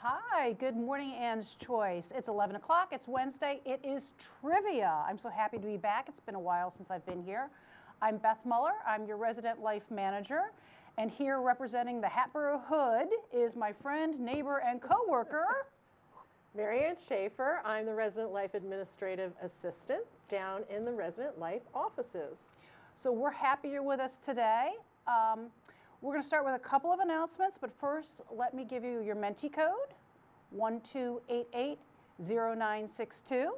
Hi, good morning, Anne's Choice. It's 11 o'clock, it's Wednesday, it is trivia. I'm so happy to be back. It's been a while since I've been here. I'm Beth Muller, I'm your resident life manager, and here representing the Hatboro Hood is my friend, neighbor, and coworker, Marianne Schaefer. I'm the resident life administrative assistant down in the resident life offices. So we're happy you're with us today. We're going to start with a couple of announcements, but first let me give you your Menti code, 12880962.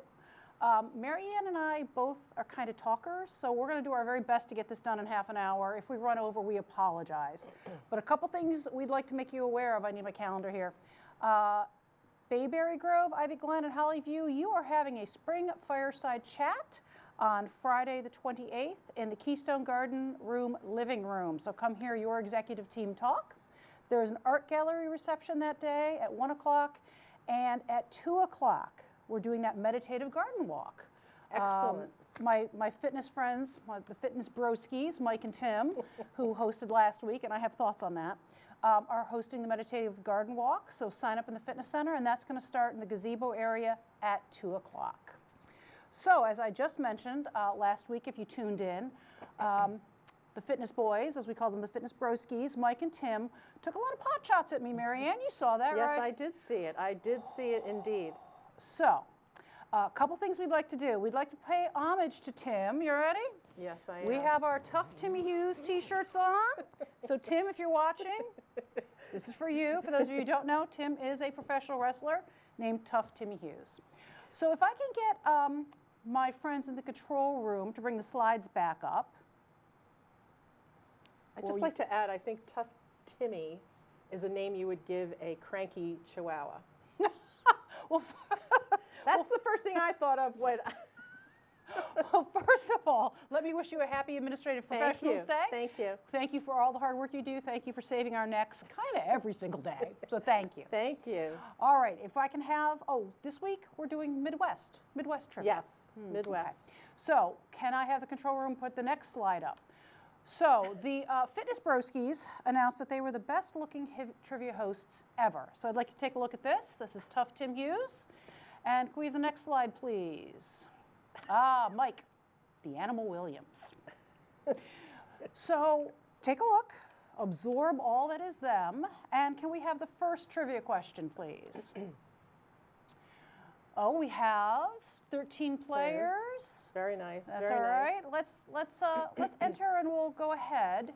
Marianne and I both are kind of talkers, so we're going to do our very best to get this done in half an hour. If we run over, we apologize. But a couple things we'd like to make you aware of. I need my calendar here. Bayberry Grove, Ivy Glen, and Hollyview, you are having a spring fireside chat on Friday the 28th in the Keystone Garden Room living room. So come hear your executive team talk. There's an art gallery reception that day at 1 o'clock, and at 2 o'clock we're doing that meditative garden walk. Excellent. My fitness friends, the fitness broskies, Mike and Tim, who hosted last week, and I have thoughts on that, are hosting the meditative garden walk. So sign up in the fitness center, and that's going to start in the gazebo area at 2 o'clock. So as I just mentioned last week, if you tuned in, the fitness boys, as we call them, the fitness broskies, Mike and Tim, took a lot of pot shots at me, Marianne. You saw that, yes, right? Yes, I did see it. I did see it indeed. So a couple things we'd like to do. We'd like to pay homage to Tim. You ready? Yes, I am. We have our Tough Timmy Hughes t-shirts on. So Tim, if you're watching, this is for you. For those of you who don't know, Tim is a professional wrestler named Tough Timmy Hughes. So if I can get my friends in the control room to bring the slides back up. I'd just like to add, I think Tough Timmy is a name you would give a cranky chihuahua. Well, that's the first thing I thought of when... Well, first of all, let me wish you a happy Administrative Professionals Day. Thank you. Thank you for all the hard work you do. Thank you for saving our necks kind of every single day. So thank you. Thank you. All right, if I can have, this week we're doing Midwest trivia. Yes, Midwest. Okay. So can I have the control room put the next slide up? So the Fitness Broskies announced that they were the best looking trivia hosts ever. So I'd like you to take a look at this. This is Tough Tim Hughes. And can we have the next slide, please? Mike, the Animal Williams. So take a look, absorb all that is them, and can we have the first trivia question, please? We have 13 players. Very nice. That's very all nice. right. Let's enter, and we'll go ahead.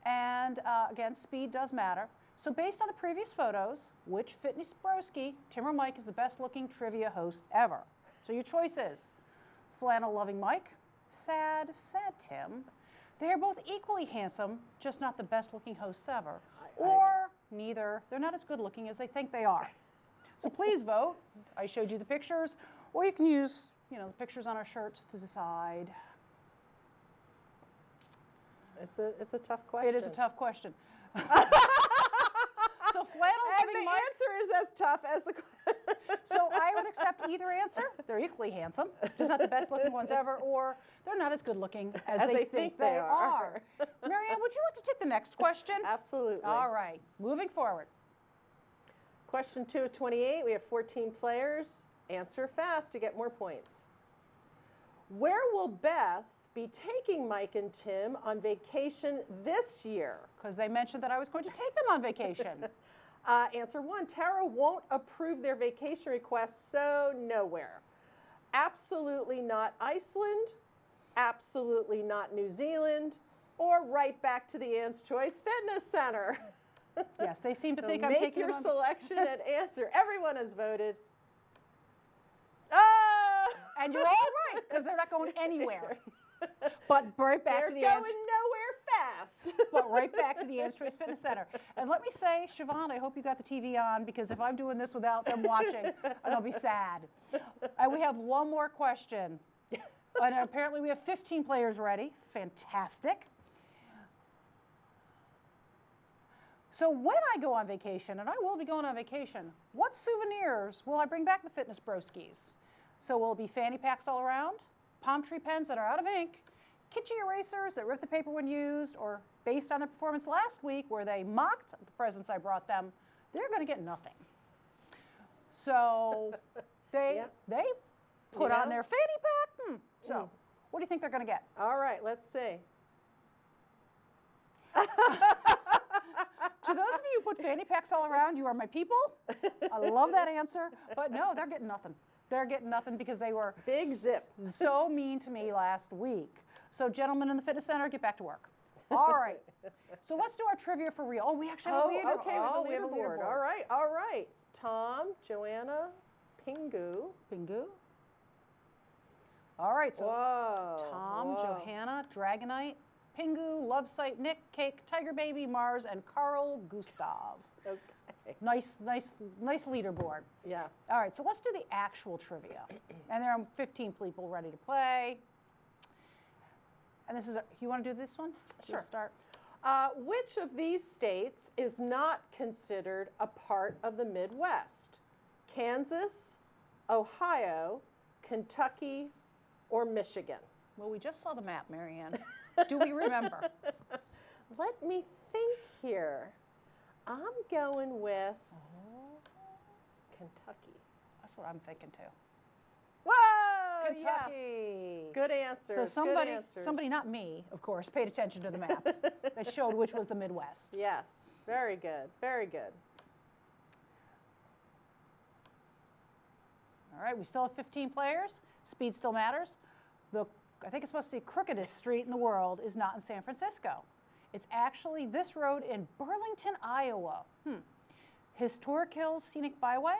And again, speed does matter. So based on the previous photos, which Fitness Broski, Tim or Mike, is the best looking trivia host ever? So your choice is flannel loving Mike, sad Tim. They are both equally handsome, just not the best looking hosts ever. Or neither. They're not as good looking as they think they are. So please vote. I showed you the pictures, or you can use, the pictures on our shirts to decide. It's a tough question. It is a tough question. So flannel loving Mike. The answer is as tough as the question. So I would accept either answer. They're equally handsome, just not the best looking ones ever, or they're not as good looking as they think they are. Marianne, would you like to take the next question? Absolutely. All right, moving forward. Question 2 of 28, we have 14 players. Answer fast to get more points. Where will Beth be taking Mike and Tim on vacation this year? Because they mentioned that I was going to take them on vacation. Answer 1, Tara won't approve their vacation request, so nowhere. Absolutely not Iceland, absolutely not New Zealand, or right back to the Anne's Choice Fitness Center. Yes, they seem to think so I'm taking them on. Make your selection and answer. Everyone has voted. And you're all right, because they're not going anywhere. But right back to the They're going nowhere fast. But right back to the Anne's Choice Fitness Center. And let me say, Siobhan, I hope you got the TV on, because if I'm doing this without them watching, I'll be sad. And we have one more question. And apparently we have 15 players ready. Fantastic. So when I go on vacation, and I will be going on vacation, what souvenirs will I bring back the Fitness Broskies? So will it be fanny packs all around, palm tree pens that are out of ink, kitschy erasers that rip the paper when used, or based on their performance last week where they mocked the presents I brought them, they're going to get nothing. So they Yeah. they put on know? their fanny pack. So what do you think they're going to get? All right, let's see. To those of you who put fanny packs all around, you are my people. I love that answer. But no, they're getting nothing. They're getting nothing because they were Big zip. so mean to me last week. So gentlemen in the fitness center, get back to work. All right. So let's do our trivia for real. Oh, we actually have a leader. Okay, we with have the leaderboard. All right, all right. Tom, Joanna, Pingu. Pingu. All right, so Whoa. Tom, whoa. Johanna, Dragonite, Pingu, Lovesight, Nick, Cake, Tiger Baby, Mars, and Carl Gustav. Okay. Nice leaderboard. Yes. All right, so let's do the actual trivia. And there are 15 people ready to play. And this is, you want to do this one? Sure. You'll start. Which of these states is not considered a part of the Midwest? Kansas, Ohio, Kentucky, or Michigan? Well, we just saw the map, Marianne. Do we remember? Let me think here. I'm going with Kentucky. That's what I'm thinking too. Whoa! Kentucky. Yes. Good answers. So somebody, good answers. somebody, not me, of course, paid attention to the map that showed which was the Midwest. Yes. Very good. Very good. All right, we still have 15 players. Speed still matters. I think it's supposed to be crookedest street in the world is not in San Francisco. It's actually this road in Burlington, Iowa. Historic Hills Scenic Byway,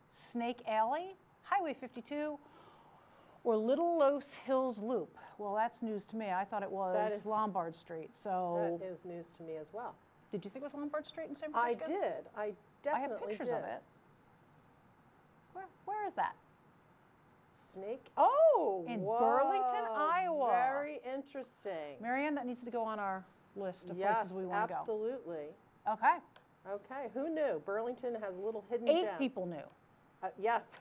Snake Alley, Highway 52, or Little Los Hills Loop. Well, that's news to me. I thought it was Lombard Street. So That is news to me as well. did you think it was Lombard Street in San I Francisco? did. I definitely I have pictures did. of it. Where is that? Snake. Oh, In whoa, Burlington, Iowa. Very interesting. Marianne, that needs to go on our list of places we want to go. absolutely. Okay. Okay, who knew? Burlington has a little hidden 8 gem. people knew. Yes.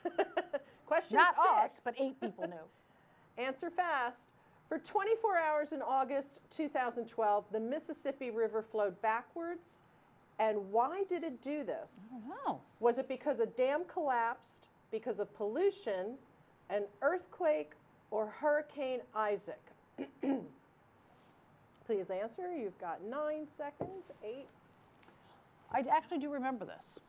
Question Not 6. us, but 8 people knew. Answer fast. For 24 hours in August 2012, the Mississippi River flowed backwards. And why did it do this? I don't know. Was it because a dam collapsed, because of pollution, an earthquake, or Hurricane Isaac? Please answer. You've got 9 seconds, 8. I actually do remember this.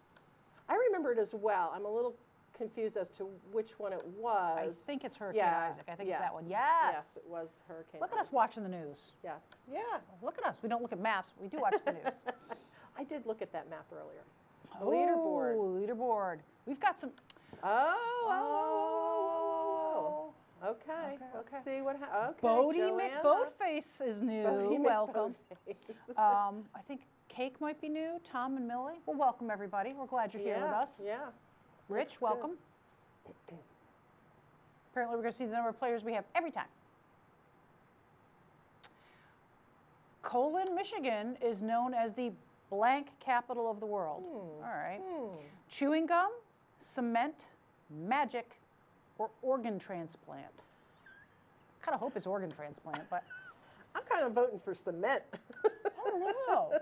I remember it as well. I'm a little confused as to which one it was. I think it's Hurricane Isaac. I think it's that one. Yes. Yes, it was Hurricane Look at Isaac. us watching the news. Yes. Yeah. Look at us. We don't look at maps, but we do watch the news. I did look at that map earlier. The leaderboard. Oh, leaderboard. We've got some. Oh. Okay. Let's see what happens. Okay. Bodie Joanna. McBoatface is new. Bodie Welcome. McBoatface. I think Cake might be new. Tom and Millie. Well, welcome everybody. We're glad you're here with us. Yeah. Rich, Looks good. welcome. Apparently, we're going to see the number of players we have every time. Colon, Michigan is known as the blank capital of the world. All right. Chewing gum, cement, magic, or organ transplant. I kind of hope it's organ transplant, but I'm kind of voting for cement. I don't know.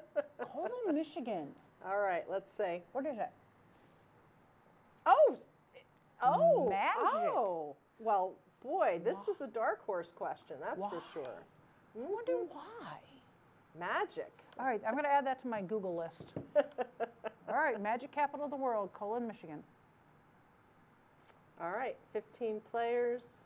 Colon, Michigan. All right, let's see. What is it? Oh, Magic. Oh, well, boy, this was a dark horse question, that's for sure. I wonder why. Magic. All right, I'm going to add that to my Google list. All right, magic capital of the world, Colon, Michigan. All right, 15 players.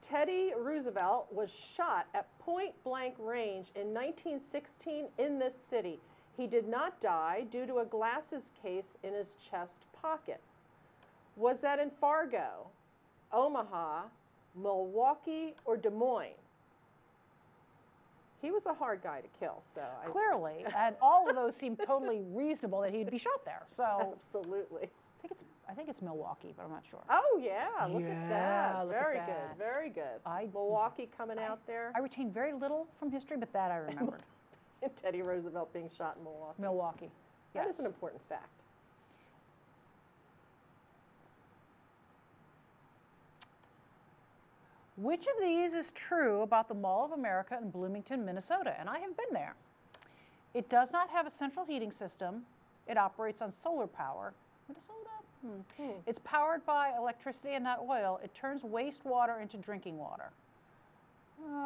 Teddy Roosevelt was shot at point blank range in 1916 in this city. He did not die due to a glasses case in his chest pocket. Was that in Fargo, Omaha, Milwaukee, or Des Moines? He was a hard guy to kill, so Clearly, and all of those seem totally reasonable that he'd be shot there. So absolutely. I think it's Milwaukee, but I'm not sure. Oh yeah, look at that. look at Very that. good, very good. Milwaukee coming out there. I retain very little from history, but that I remembered. Teddy Roosevelt being shot in Milwaukee. Milwaukee. That Yes. is an important fact. Which of these is true about the Mall of America in Bloomington, Minnesota? And I have been there. It does not have a central heating system. It operates on solar power. Minnesota? It's powered by electricity and not oil. It turns wastewater into drinking water.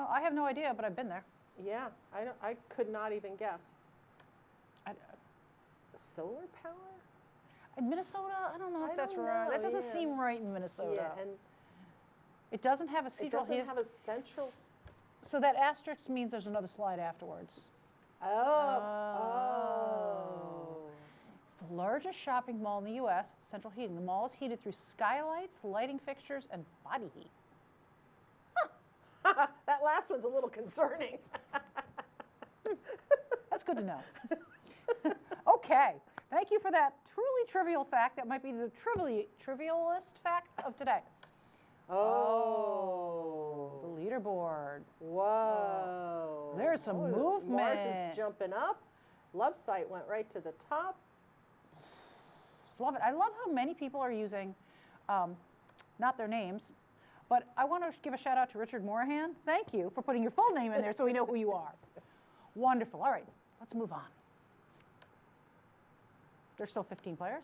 I have no idea, but I've been there. Yeah, I could not even guess. I, Solar power? in Minnesota, I don't know if I that's don't right. know, That doesn't yeah. seem right in Minnesota. Yeah, and It doesn't have a it central doesn't heat. have a central. So that asterisk means there's another slide afterwards. Oh. It's the largest shopping mall in the U.S., central heating. The mall is heated through skylights, lighting fixtures, and body heat. That last one's a little concerning. That's good to know. Okay. Thank you for that truly trivial fact. That might be the trivialist fact of today. Oh. The leaderboard. Whoa. There's some movement. Mars is jumping up. Love Site went right to the top. Love it. I love how many people are using, not their names, but I want to give a shout out to Richard Morahan. Thank you for putting your full name in there so we know who you are. Wonderful. All right, let's move on. There's still 15 players.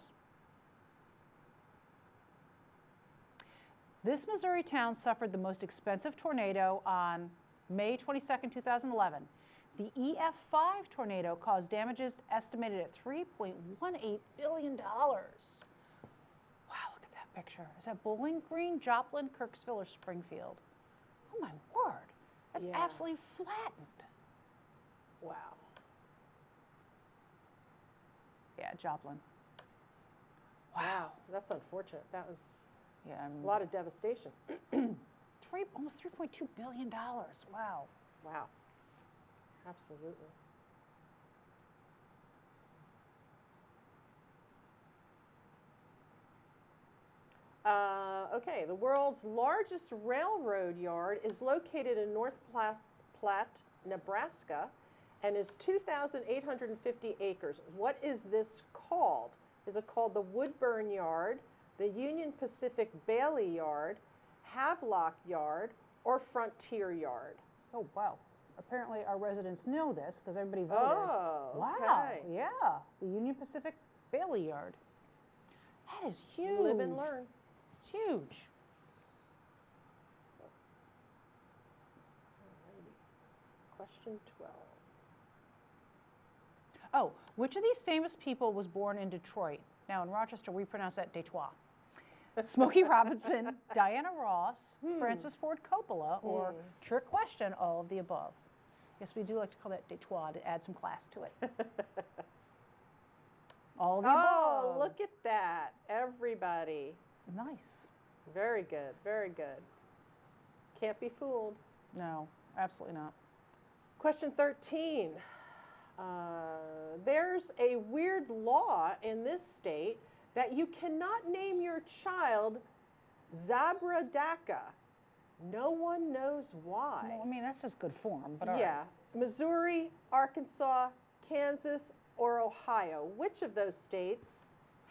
This Missouri town suffered the most expensive tornado on May 22nd, 2011. The EF5 tornado caused damages estimated at $3.18 billion. Wow, look at that picture. Is that Bowling Green, Joplin, Kirksville, or Springfield? Oh my word, that's Yeah. absolutely flattened. Wow. Yeah, Joplin. Wow. That's unfortunate. That was Yeah, a lot of devastation. almost $3.2 billion. Wow. Wow. Absolutely. Okay, the world's largest railroad yard is located in North Platte, Nebraska, and is 2,850 acres. What is this called? Is it called the Woodburn Yard, the Union Pacific Bailey Yard, Havelock Yard, or Frontier Yard? Oh, wow. Apparently our residents know this because everybody voted. Oh, Wow, okay. yeah. The Union Pacific Bailey Yard. That is huge. Live and learn. It's huge. Alrighty. Question 12. Oh, which of these famous people was born in Detroit? Now in Rochester, we pronounce that Detroit. Smokey Robinson, Diana Ross, Francis Ford Coppola, or trick question, all of the above. Yes, we do like to call that Detroit to add some class to it. All of the Oh, above. look at that. Everybody. Nice. Very good. Very good. Can't be fooled. No, absolutely not. Question 13. There's a weird law in this state that you cannot name your child Zabradaka. No one knows why. Well, I mean, that's just good form, but all right. Yeah. Missouri, Arkansas, Kansas, or Ohio. Which of those states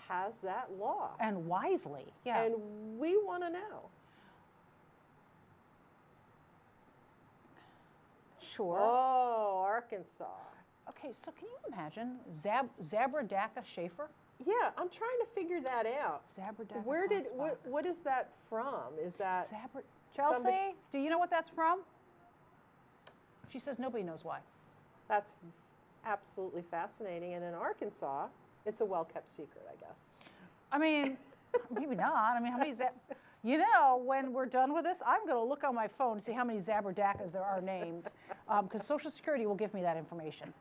has that law? And wisely, yeah. And we want to know. Sure. Oh, Arkansas. Okay, so can you imagine Zabradaka Schaefer? Yeah, I'm trying to figure that out. Zabradaka. Where did Klotzbach. what is that from? Is that Chelsea, somebody- do you know what that's from? She says nobody knows why. that's absolutely fascinating? And in Arkansas, it's a well-kept secret, I guess. I mean, maybe not. I mean, how many you know, when we're done with this, I'm going to look on my phone to see how many Zabradakas there are named, because Social Security will give me that information.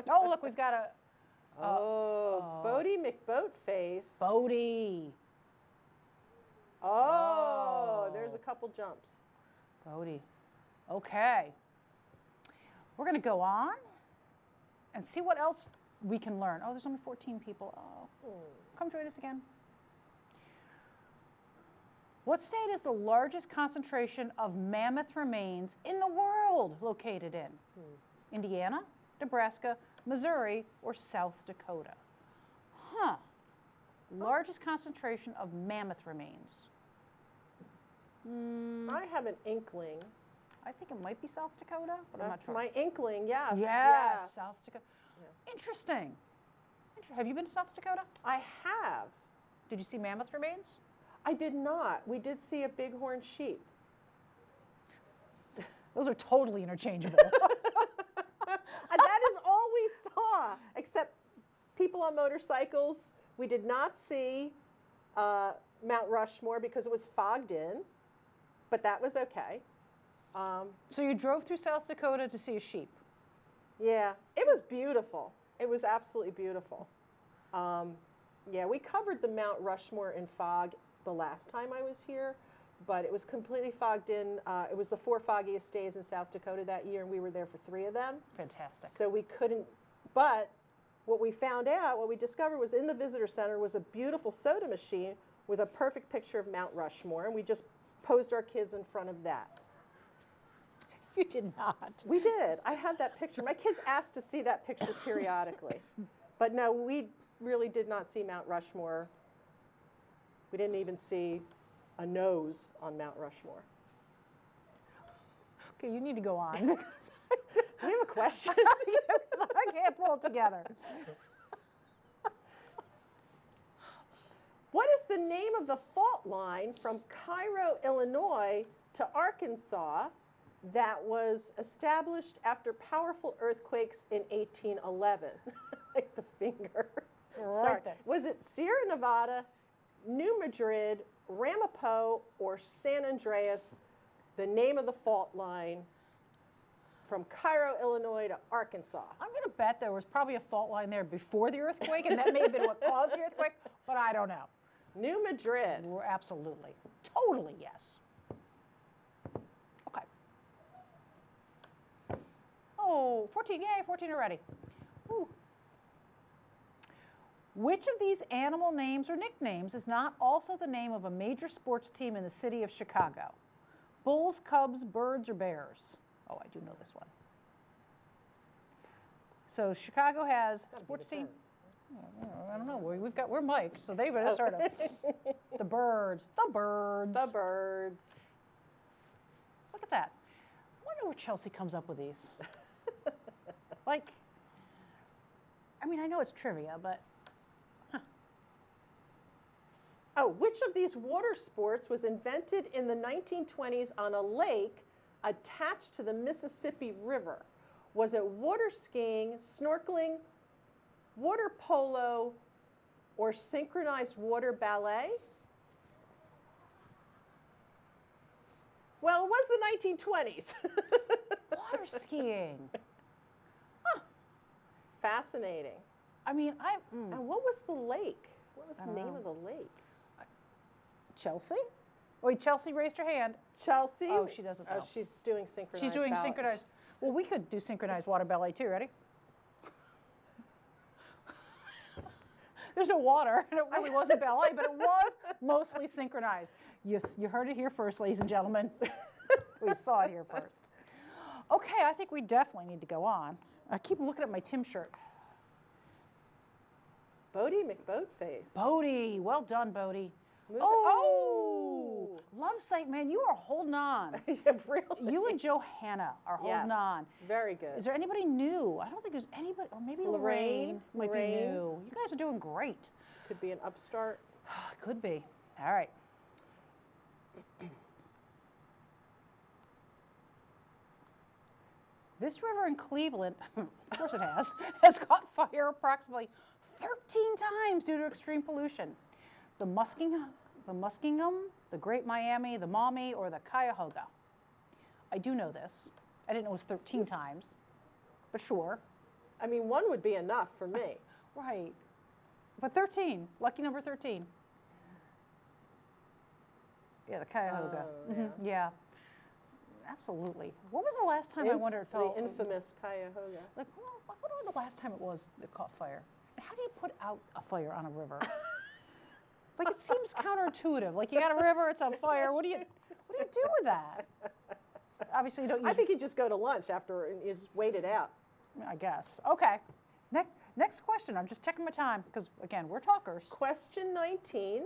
Oh, look, we've got a Bodie McBoatface. Bodie. Oh, there's a couple jumps. Bodie. Okay. We're going to go on and see what else we can learn. Oh, there's only 14 people. Oh, come join us again. What state is the largest concentration of mammoth remains in the world located in? Indiana, Nebraska, Missouri, or South Dakota? Huh. Largest concentration of mammoth remains. I have an inkling. I think it might be South Dakota, but I'm not That's sure. my inkling, yes. Yes, South Dakota. Interesting. Have you been to South Dakota? I have. Did you see mammoth remains? I did not. We did see a bighorn sheep. Those are totally interchangeable. That is all we saw, except people on motorcycles. We did not see Mount Rushmore because it was fogged in, but that was okay. So you drove through South Dakota to see a sheep. Yeah, it was beautiful. It was absolutely beautiful. Yeah, we covered the Mount Rushmore in fog the last time I was here, but it was completely fogged in. It was the 4 foggiest days in South Dakota that year, and we were there for 3 of them. Fantastic. So we couldn't, but what we found out, what we discovered was in the visitor center was a beautiful soda machine with a perfect picture of Mount Rushmore, and we just posed our kids in front of that. You did not. We did. I have that picture. My kids asked to see that picture periodically. But no, we really did not see Mount Rushmore. We didn't even see a nose on Mount Rushmore. Okay, you need to go on. Do you have a question? Because I can't pull it together. What is the name of the fault line from Cairo, Illinois to Arkansas that was established after powerful earthquakes in 1811? Like the finger. Right Sorry. there. Was it Sierra Nevada, New Madrid, Ramapo, or San Andreas, the name of the fault line from Cairo, Illinois to Arkansas? I'm going to bet there was probably a fault line there before the earthquake, and that may have been what caused the earthquake, but I don't know. New Madrid. We're absolutely, totally yes. Okay. Oh, 14, yay, 14 already. Ooh. Which of these animal names or nicknames is not also the name of a major sports team in the city of Chicago? Bulls, Cubs, Birds, or Bears? Oh, I do know this one. So Chicago has sports team. I don't know. We're Mike, so they would have heard of the Birds. The Birds. The Birds. Look at that. I wonder where Chelsea comes up with these. Like, I mean, I know it's trivia, but. Oh, which of these water sports was invented in the 1920s on a lake attached to the Mississippi River? Was it water skiing, snorkeling, water polo, or synchronized water ballet? Well, it was the 1920s. Water skiing. Fascinating. I mean, And what was the lake? What was the don't name know. of the lake? Chelsea? Wait, Chelsea raised her hand. Chelsea? Oh, she doesn't know. Oh, she's doing synchronized She's doing ballet. synchronized. Well, we could do synchronized water ballet too. Ready? There's no water, and it really wasn't ballet, but it was mostly synchronized. Yes, you heard it here first, ladies and gentlemen. We saw it here first. Okay, I think we definitely need to go on. I keep looking at my Tim shirt. Bodie McBoatface. Bodie, well done, Bodie. Oh! Love Sight, man, you are holding on. Yeah, really? You and Johanna are holding Yes, on. very good. Is there anybody new? I don't think there's anybody, or maybe Lorraine might be new. You guys are doing great. Could be an upstart. Could be. All right. This river in Cleveland, of course it has caught fire approximately 13 times due to extreme pollution. The Muskingum, the Great Miami, the Maumee, or the Cuyahoga. I do know this. I didn't know it was 13 times, but sure. I mean, one would be enough for me. Right. But 13, lucky number 13. Yeah, the Cuyahoga. Oh, Yeah. Absolutely. When was the last time I wonder it felt? The infamous Cuyahoga. Like, what was the last time it was that caught fire? And how do you put out a fire on a river? Like, it seems counterintuitive. Like, you got a river, it's on fire. What do you do with that? Obviously, you don't use. I think you just go to lunch after and you just wait it out. I guess. Okay. Next question. I'm just checking my time because, again, we're talkers. Question 19.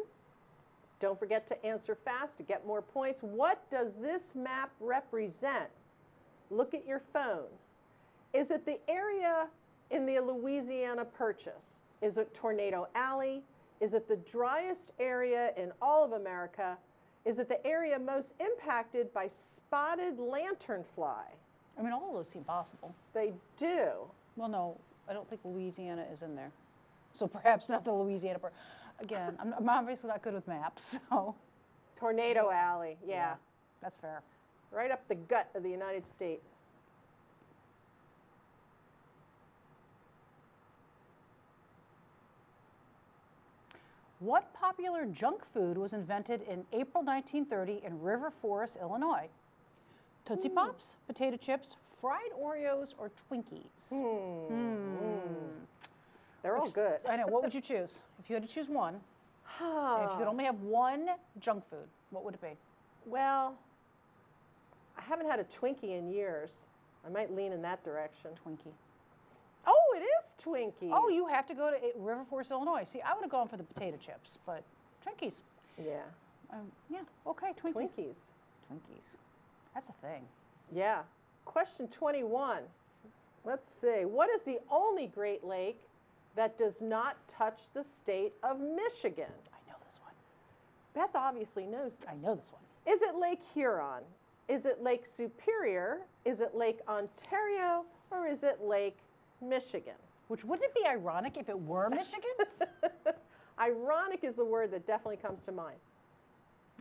Don't forget to answer fast to get more points. What does this map represent? Look at your phone. Is it the area in the Louisiana Purchase? Is it Tornado Alley? Is it the driest area in all of America? Is it the area most impacted by spotted lanternfly? I mean, all of those seem possible. They do. Well, no, I don't think Louisiana is in there. So perhaps not the Louisiana part. Again, I'm obviously not good with maps, so. Tornado Alley, yeah. That's fair. Right up the gut of the United States. What popular junk food was invented in April 1930 in River Forest, Illinois? Tootsie Pops, potato chips, fried Oreos, or Twinkies? They're all good. I know. What would you choose? If you had to choose one, if you could only have one junk food, what would it be? Well, I haven't had a Twinkie in years. I might lean in that direction. Twinkie. Oh, it is Twinkies. Oh, you have to go to River Forest, Illinois. See, I would have gone for the potato chips, but Twinkies. Yeah. Yeah, okay, Twinkies. Twinkies. Twinkies. That's a thing. Yeah. Question 21. Let's see. What is the only Great Lake that does not touch the state of Michigan? I know this one. Beth obviously knows this. I know this one. Is it Lake Huron? Is it Lake Superior? Is it Lake Ontario? Or is it Lake Michigan? Which wouldn't it be ironic if it were Michigan? Ironic is the word that definitely comes to mind.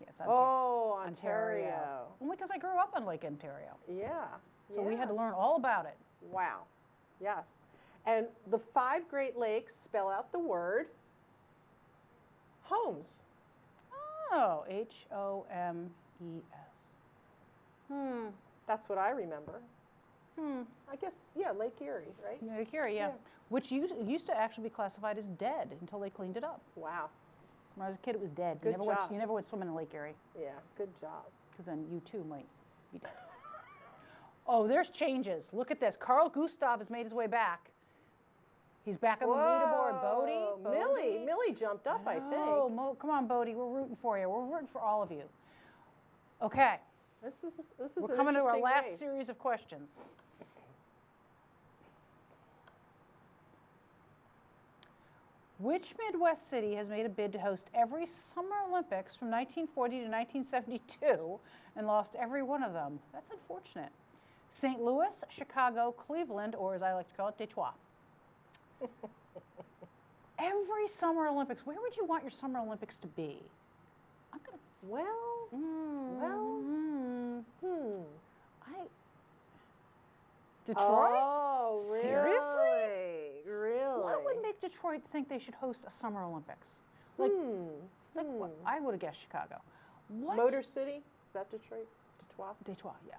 Yeah, it's Ontario. Oh, Ontario. Well, because I grew up on Lake Ontario. Yeah. So we had to yeah. learn all about it. Wow. Yes. And the 5 Great Lakes spell out the word homes. Oh, H-O-M-E-S. That's what I remember. I guess, yeah, Lake Erie, right? Lake Erie, yeah. Yeah. Which used to actually be classified as dead until they cleaned it up. Wow. When I was a kid, it was dead. Good you job. never went swimming in Lake Erie, Yeah, good job. because then you too might be dead. Oh, there's changes. Look at this. Carl Gustav has made his way back. He's back on the leaderboard. Bodie. Millie jumped up, I think. Oh, come on, Bodie. We're rooting for you. We're rooting for all of you. Okay. This is We're an coming to our interesting last race. series of questions. Which Midwest city has made a bid to host every Summer Olympics from 1940 to 1972 and lost every one of them? That's unfortunate. St. Louis, Chicago, Cleveland, or as I like to call it, Detroit. Every Summer Olympics. Where would you want your Summer Olympics to be? I'm gonna. Detroit? Oh, really? Seriously? Really? What would make Detroit think they should host a Summer Olympics? Like what? I would have guessed Chicago. What? Motor City? Is that Detroit? Detroit? Detroit, yeah.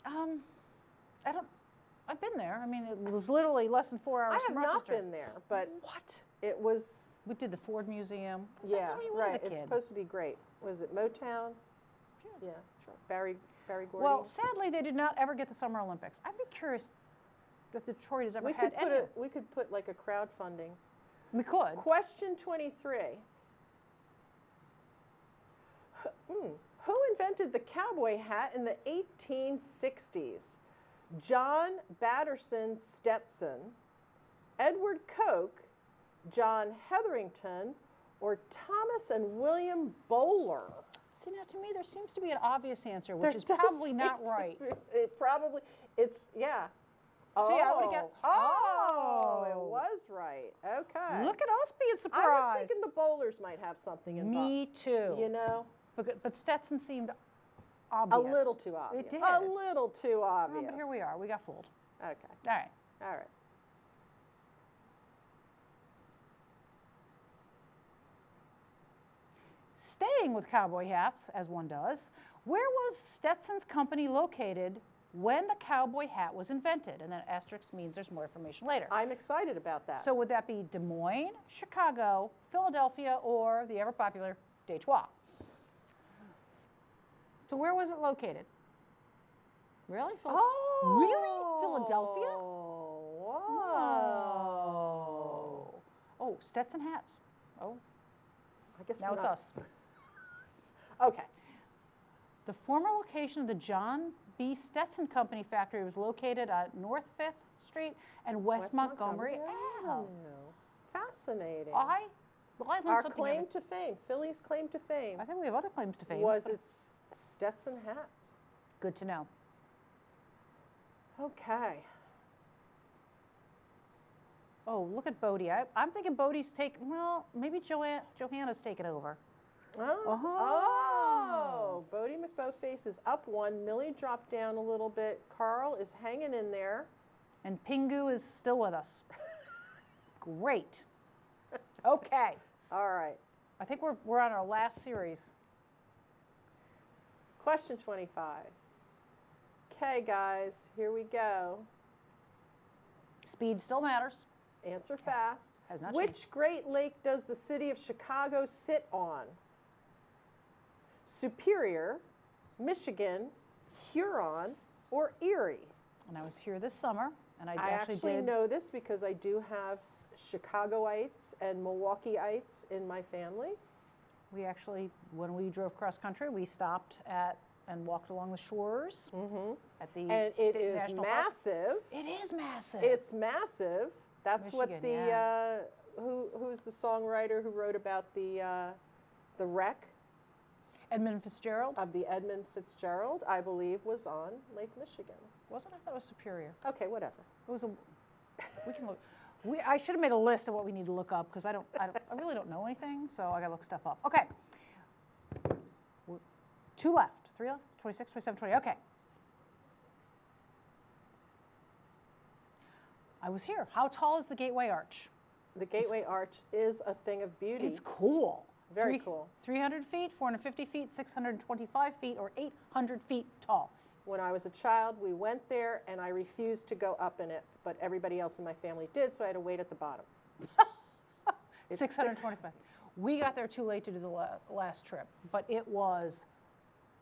No. I don't. I've been there. I mean, it was literally less than 4 hours I have from not Rochester. been there, but What? it was, We did the Ford Museum. yeah, That's what you went right. as a It's kid. supposed to be great. Was it Motown? Yeah. Sure. Barry Gordy? Well, sadly, they did not ever get the Summer Olympics. I'd be curious if Detroit has ever we had could put any. we could put like a crowdfunding. We could. Question 23. Who invented the cowboy hat in the 1860s? John Batterson Stetson, Edward Koch, John Hetherington, or Thomas and William Bowler? See, now to me, there seems to be an obvious answer, which There is does probably seem not to right. be- It probably, it's, yeah. See, I would've got- Oh, it Oh. was right. Okay. Look at us being I surprised. was thinking the bowlers might have something involved. Me too. You know? But Stetson seemed A obvious. little too obvious. It did. A little too Oh, obvious. but here we are. We got fooled. Okay. All right. All right. Staying with cowboy hats, as one does, where was Stetson's company located when the cowboy hat was invented? And then asterisk means there's more information later. I'm excited about that. So would that be Des Moines, Chicago, Philadelphia, or the ever popular Detroit? So where was it located? Really? Really? Philadelphia? Whoa. Oh, Stetson hats. Oh, I guess now we're it's not- us. Okay. The former location of the John B. Stetson Company factory was located at North 5th Street and West Montgomery Ave. Avenue. Fascinating. Well, I learned Our something claim every- to fame, Philly's claim to fame, I think we have other claims to fame. was but its Stetson hats. good to know. Okay. Oh, look at Bodie. I'm thinking Bodie's well, maybe Johanna's taken over. Oh, Bodie McBoatface is up 1. Millie dropped down a little bit. Carl is hanging in there. And Pingu is still with us. Great. Okay. All right. I think we're on our last series. Question 25. Okay, guys, here we go. Speed still matters. Answer fast. Has not Which changed. Great Lake does the city of Chicago sit on? Superior, Michigan, Huron, or Erie? And I was here this summer, and I I actually actually did. know this because I do have Chicagoites and Milwaukeeites in my family. We actually, when we drove cross country, we stopped at and walked along the shores at the And it State is National Park. massive. It is massive. It's massive. That's what Michigan, the yeah. who's the songwriter who wrote about the wreck Edmund Fitzgerald. of the Edmund Fitzgerald, I believe, was on Lake Michigan. Wasn't it? I thought it was Superior. Okay, whatever. It was a. We can look. I should have made a list of what we need to look up because I really don't know anything, so I got to look stuff up. Okay. 2 left. 3 left. 26, 27, 20. Okay. I was here. How tall is the Gateway Arch? The Gateway Arch is a thing of beauty. It's cool. Very cool. 300 feet, 450 feet, 625 feet, or 800 feet tall. When I was a child, we went there, and I refused to go up in it, but everybody else in my family did, so I had to wait at the bottom. It's 625. We got there too late to do the last trip, but it was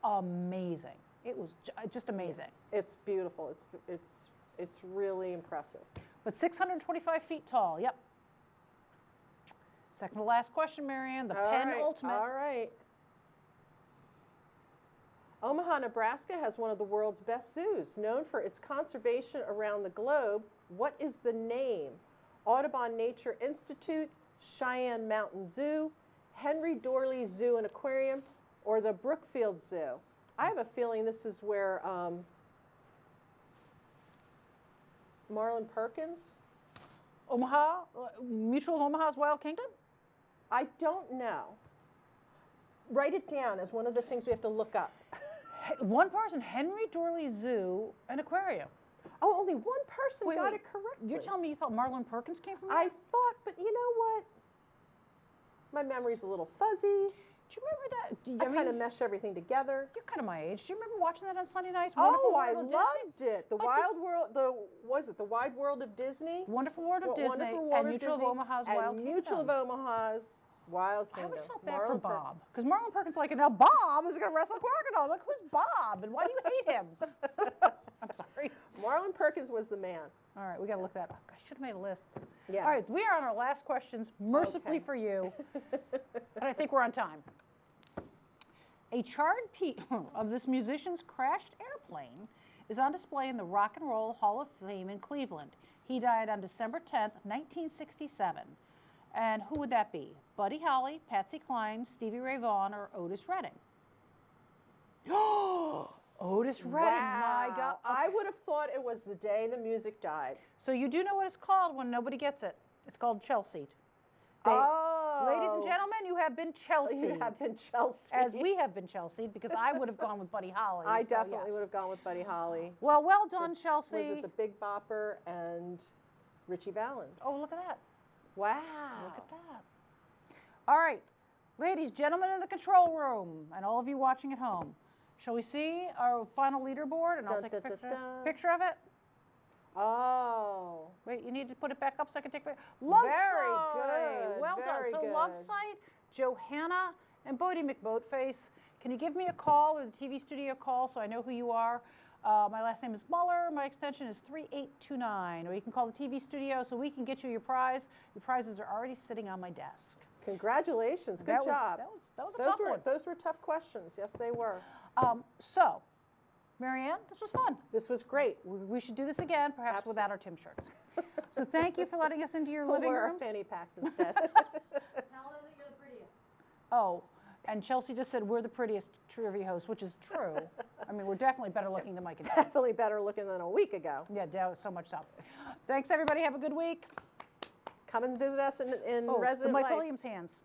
amazing. It was just amazing. It's beautiful. It's really impressive. But 625 feet tall, yep. Second to last question, Marianne, the penultimate. All right. Omaha, Nebraska has one of the world's best zoos, known for its conservation around the globe. What is the name? Audubon Nature Institute, Cheyenne Mountain Zoo, Henry Dorley Zoo and Aquarium, or the Brookfield Zoo? I have a feeling this is where Marlin Perkins? Omaha, Mutual of Omaha's Wild Kingdom? I don't know. Write it down as one of the things we have to look up. One person, Henry Dorley Zoo and Aquarium. Oh, only one person Wait, got wait. it correctly. You're telling me you thought Marlin Perkins came from there? I thought, but you know what? My memory's a little fuzzy. Do you remember that? I kind of mesh everything together. You're kind of my age. Do you remember watching that on Sunday nights? Oh, Wonderful I World of loved Disney? it. The But Wild World, the Wide World of Disney? Wonderful World of Disney Wonderful World and of Mutual Disney of Omaha's and Wild Mutual Kingdom. of Omaha's Wild I Kingdom. always felt bad Marlin for Per- Bob. Because Marlon Perkins is like, now Bob is going to wrestle crocodile. I'm like, who's Bob? And why do you hate him? I'm sorry. Marlin Perkins was the man. All right, we got to look that up. I should have made a list. Yeah. All right, we are on our last questions, mercifully Okay. for you. And I think we're on time. A charred piece of this musician's crashed airplane is on display in the Rock and Roll Hall of Fame in Cleveland. He died on December 10th, 1967. And who would that be? Buddy Holly, Patsy Cline, Stevie Ray Vaughan, or Otis Redding? Otis Redding, my God. I would have thought it was the day the music died. So you do know what it's called when nobody gets it. It's called Chelsea. Ladies and gentlemen, you have been Chelsea. You have been Chelsea. As we have been Chelsea, because I would have gone with Buddy Holly. I so definitely yes. would have gone with Buddy Holly. Well done, Chelsea. Was it the Big Bopper and Richie Valens? Oh, look at that. Wow. Look at that. All right, ladies, gentlemen in the control room, and all of you watching at home, shall we see our final leaderboard? And I'll Dun, take a dun, dun, dun. picture of it. Oh. Wait, you need to put it back up so I can take a picture. Love Very Site. good, Well very done. So Love good. Site, Johanna, and Bodie McBoatface. Can you give me a call or the TV studio call so I know who you are? My last name is Muller. My extension is 3829. Or you can call the TV studio so we can get you your prize. Your prizes are already sitting on my desk. Congratulations. Good That was- job. that was a tough one. Those were tough questions. Yes, they were. So, Marianne, this was fun. This was great. We should do this again, perhaps Absolutely. without our Tim shirts. So thank you for letting us into your We'll living wear our rooms. fanny packs instead. Tell them that you're the prettiest. Oh, and Chelsea just said we're the prettiest trivia hosts, which is true. I mean, we're definitely better looking than Mike and Tim. Definitely better looking than a week ago. Yeah, so much so. Thanks, everybody. Have a good week. Come and visit us in Oh, the Resident Mike Life. Williams hands.